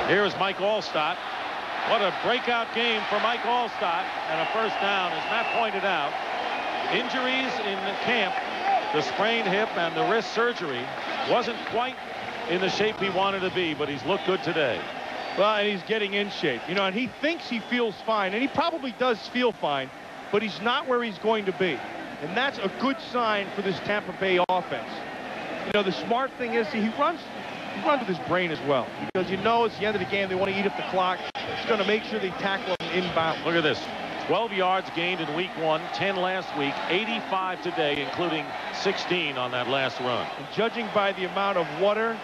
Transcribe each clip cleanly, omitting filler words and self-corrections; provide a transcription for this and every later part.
Here is Mike Allstott. What a breakout game for Mike Allstott, and a first down, as Matt pointed out. Injuries in camp, the sprained hip and the wrist surgery, wasn't quite in the shape he wanted to be, but he's looked good today. Well, and he's getting in shape, you know, and he thinks he feels fine, and he probably does feel fine, but he's not where he's going to be. And that's a good sign for this Tampa Bay offense. You know, the smart thing is he runs with his brain as well, because you know it's the end of the game. They want to eat up the clock. It's going to make sure they tackle him inbound. Look at this. 12 yards gained in week 1, 10 last week, 85 today, including 16 on that last run. And judging by the amount of water,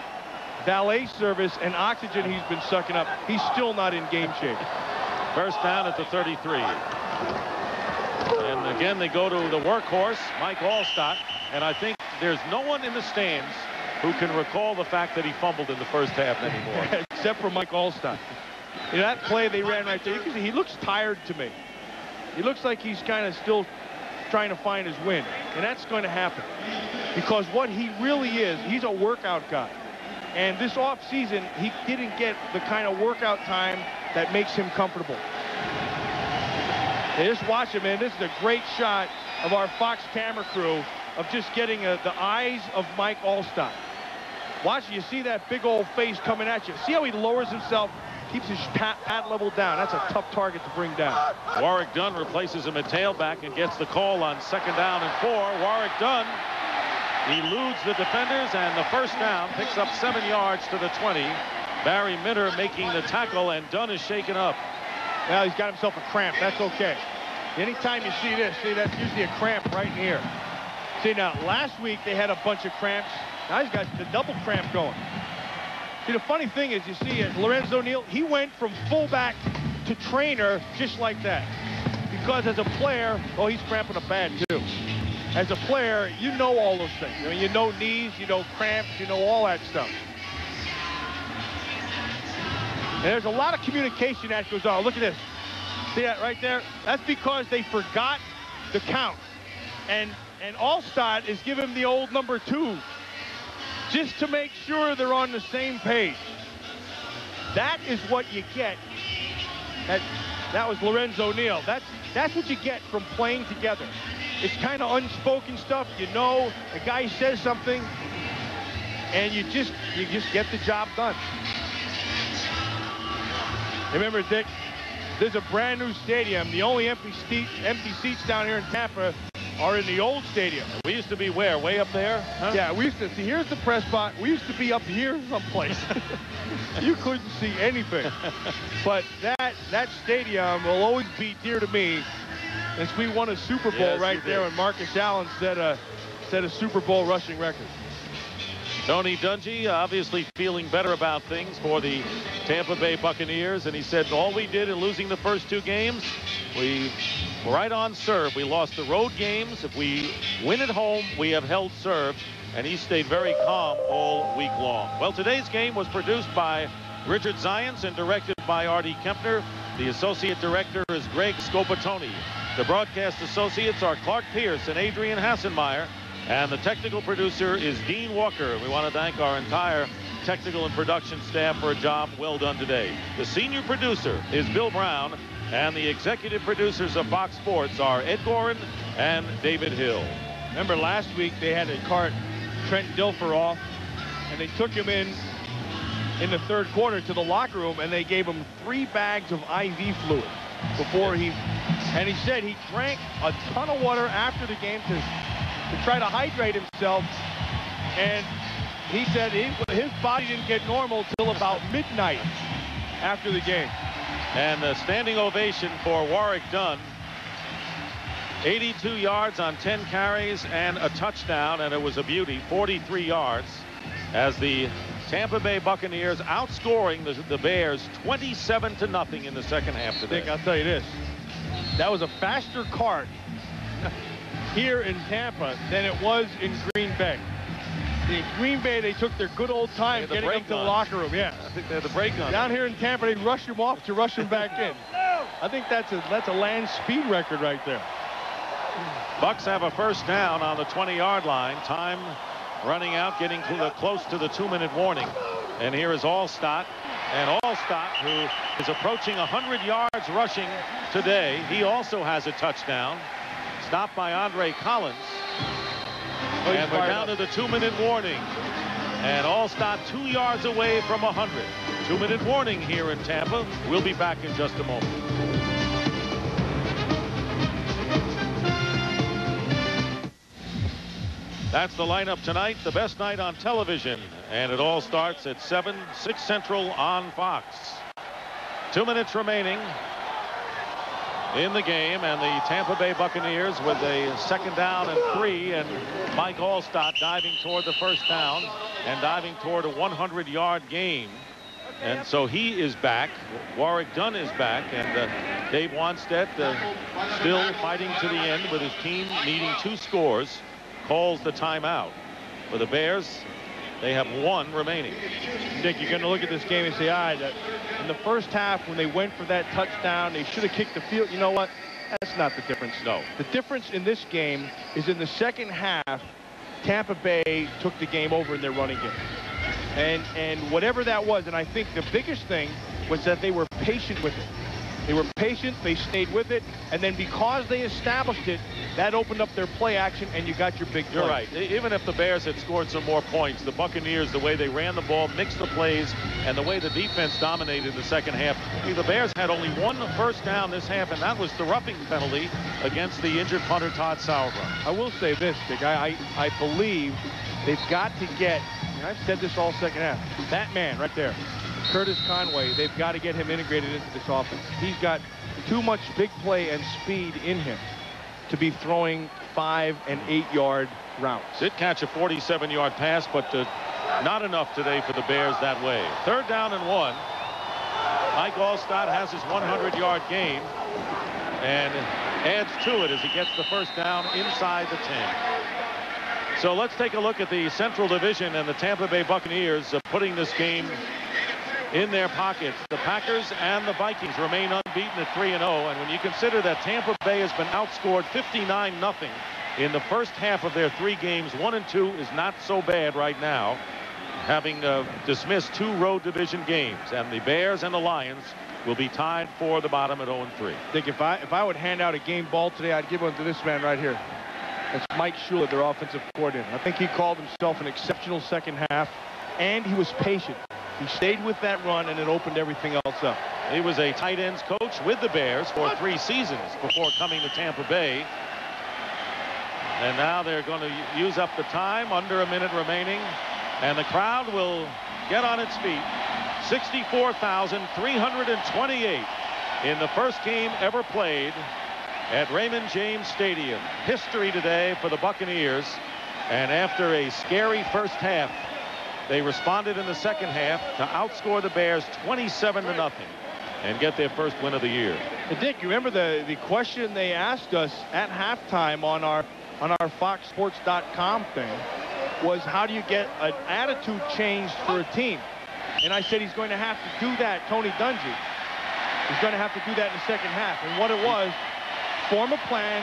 valet service, and oxygen he's been sucking up, he's still not in game shape. First down at the 33. And again, they go to the workhorse, Mike Allstott, and I think there's no one in the stands who can recall the fact that he fumbled in the first half anymore. Except for Mike Allstott. You know, that play they ran right there, you can see he looks tired to me. He looks like he's kind of still trying to find his wind, and that's going to happen. Because what he really is, he's a workout guy. And this offseason, he didn't get the kind of workout time that makes him comfortable. Hey, just watch it, man. This is a great shot of our Fox camera crew of just getting the eyes of Mike Allstott. Watch, you see that big old face coming at you. See how he lowers himself, keeps his pad level down. That's a tough target to bring down. Warrick Dunn replaces him at tailback and gets the call on 2nd down and 4. Warrick Dunn eludes the defenders, and the first down, picks up 7 yards to the 20. Barry Minter making the tackle, and Dunn is shaken up. Well, he's got himself a cramp. That's okay. Anytime you see this, see, that's usually a cramp right in here. See, now, last week they had a bunch of cramps. Now he's got the double cramp going. See, the funny thing is, you see, Lorenzo Neal, he went from fullback to trainer just like that. Because as a player, oh, he's cramping a pad too. As a player, you know all those things. I mean, you know knees, you know cramps, you know all that stuff. And there's a lot of communication that goes on. Look at this. See that right there? That's because they forgot the count. And Allstott is giving him the old number 2 just to make sure they're on the same page. That is what you get. That was Lorenzo Neal. That's what you get from playing together. It's kind of unspoken stuff. You know, the guy says something, and you just get the job done. Remember, Dick, there's a brand new stadium. The only empty seats down here in Tampa are in the old stadium. We used to be where? Way up there? Huh? Yeah, we used to see. Here's the press box. We used to be up here someplace. You couldn't see anything. But that stadium will always be dear to me, since we won a Super Bowl right there when Marcus Allen set a Super Bowl rushing record. Tony Dungy obviously feeling better about things for the Tampa Bay Buccaneers, and he said all we did in losing the first 2 games, we were right on serve. We lost the road games. If we win at home, we have held serve, and he stayed very calm all week long. Well, today's game was produced by Richard Zients and directed by Artie Kempner. The associate director is Greg Scopatoni. The broadcast associates are Clark Pierce and Adrian Hassenmeyer. And the technical producer is Dean Walker. We want to thank our entire technical and production staff for a job well done today. The senior producer is Bill Brown, and the executive producers of Fox Sports are Ed Gorin and David Hill. Remember last week they had to cart Trent Dilfer off, and they took him in the 3rd quarter to the locker room, and they gave him 3 bags of IV fluid before he said he drank a ton of water after the game to try to hydrate himself, and he said his body didn't get normal till about midnight after the game. And a standing ovation for Warrick Dunn. 82 yards on 10 carries and a touchdown, and it was a beauty, 43 yards, as the Tampa Bay Buccaneers outscoring the Bears 27-0 in the second half today. Dick, I'll tell you this, that was a faster cart here in Tampa than it was in Green Bay. In Green Bay, they took their good old time getting him to the locker room. Yeah, I think they had the brake on. Down here in Tampa, they rush him off to rush him back in. I think that's a land speed record right there. Bucs have a first down on the 20-yard line. Time running out, getting close to the 2-minute warning. And here is Allstott. And Allstott, who is approaching 100 yards rushing today, he also has a touchdown. Stopped by Andre Collins. And we're down to the 2-minute warning. And Allstott 2 yards away from 100. 2-minute warning here in Tampa. We'll be back in just a moment. That's the lineup tonight, the best night on television. And it all starts at 7, 6 Central on Fox. 2 minutes remaining in the game, and the Tampa Bay Buccaneers with a 2nd down and 3, and Mike Allstott diving toward the first down and diving toward a 100-yard gain. And so he is back. Warwick Dunn is back, and Dave Wanstead still fighting to the end with his team needing 2 scores. Calls the timeout. For the Bears, they have 1 remaining. Dick, you're going to look at this game and say, all right, in the first half when they went for that touchdown, they should have kicked the field. You know what? That's not the difference. No. The difference in this game is in the second half, Tampa Bay took the game over in their running game. And whatever that was, and I think the biggest thing was that they were patient with it. They were patient, they stayed with it, and then because they established it, that opened up their play action, and you got your big play. You're right. Even if the Bears had scored some more points, the Buccaneers, the way they ran the ball, mixed the plays, and the way the defense dominated the second half. The Bears had only 1 first down this half, and that was the roughing penalty against the injured punter Todd Sauerbrunn. I will say this, Dick. I believe they've got to get, and I've said this all second half, that man right there, Curtis Conway, they've got to get him integrated into this offense. He's got too much big play and speed in him to be throwing 5- and 8-yard routes. Did catch a 47-yard pass, but not enough today for the Bears that way. 3rd down and 1. Mike Allstott has his 100-yard gain and adds to it as he gets the first down inside the 10. So let's take a look at the Central Division and the Tampa Bay Buccaneers putting this game in their pockets. The Packers and the Vikings remain unbeaten at 3-0, and when you consider that Tampa Bay has been outscored 59-0 in the first half of their 3 games, 1 and 2 is not so bad right now, having dismissed 2 road division games, and the Bears and the Lions will be tied for the bottom at 0-3. Dick, if I would hand out a game ball today, I'd give one to this man right here. That's Mike Shula, their offensive coordinator. I think he called himself an exceptional second half, and he was patient. He stayed with that run, and it opened everything else up. He was a tight ends coach with the Bears for 3 seasons before coming to Tampa Bay. And now they're going to use up the time, under a minute remaining. And the crowd will get on its feet. 64,328 in the first game ever played at Raymond James Stadium. History today for the Buccaneers. And after a scary first half, they responded in the second half to outscore the Bears 27-0 and get their first win of the year. Hey, Dick, you remember the question they asked us at halftime on our FoxSports.com thing was, how do you get an attitude changed for a team? And I said he's going to have to do that, Tony Dungy. He's going to have to do that in the second half. And what it was, form a plan,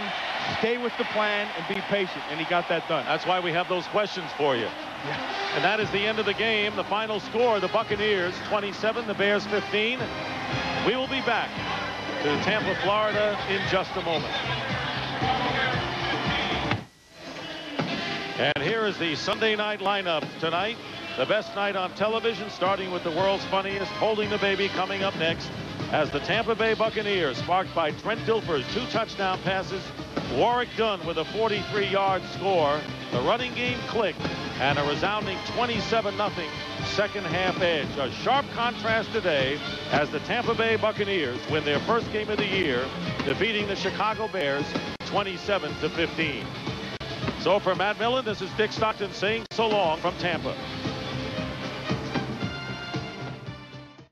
stay with the plan, and be patient. And he got that done. That's why we have those questions for you. Yeah. And that is the end of the game. The final score, the Buccaneers 27, the Bears 15. We will be back to Tampa, Florida in just a moment. And here is the Sunday night lineup tonight. The best night on television, starting with the world's funniest, Holding the Baby, coming up next, as the Tampa Bay Buccaneers, sparked by Trent Dilfer's 2 touchdown passes, Warwick Dunn with a 43-yard score, the running game clicked, and a resounding 27-0 second half edge. A sharp contrast today as the Tampa Bay Buccaneers win their first game of the year, defeating the Chicago Bears 27-15. So for Matt Millen, this is Dick Stockton saying so long from Tampa.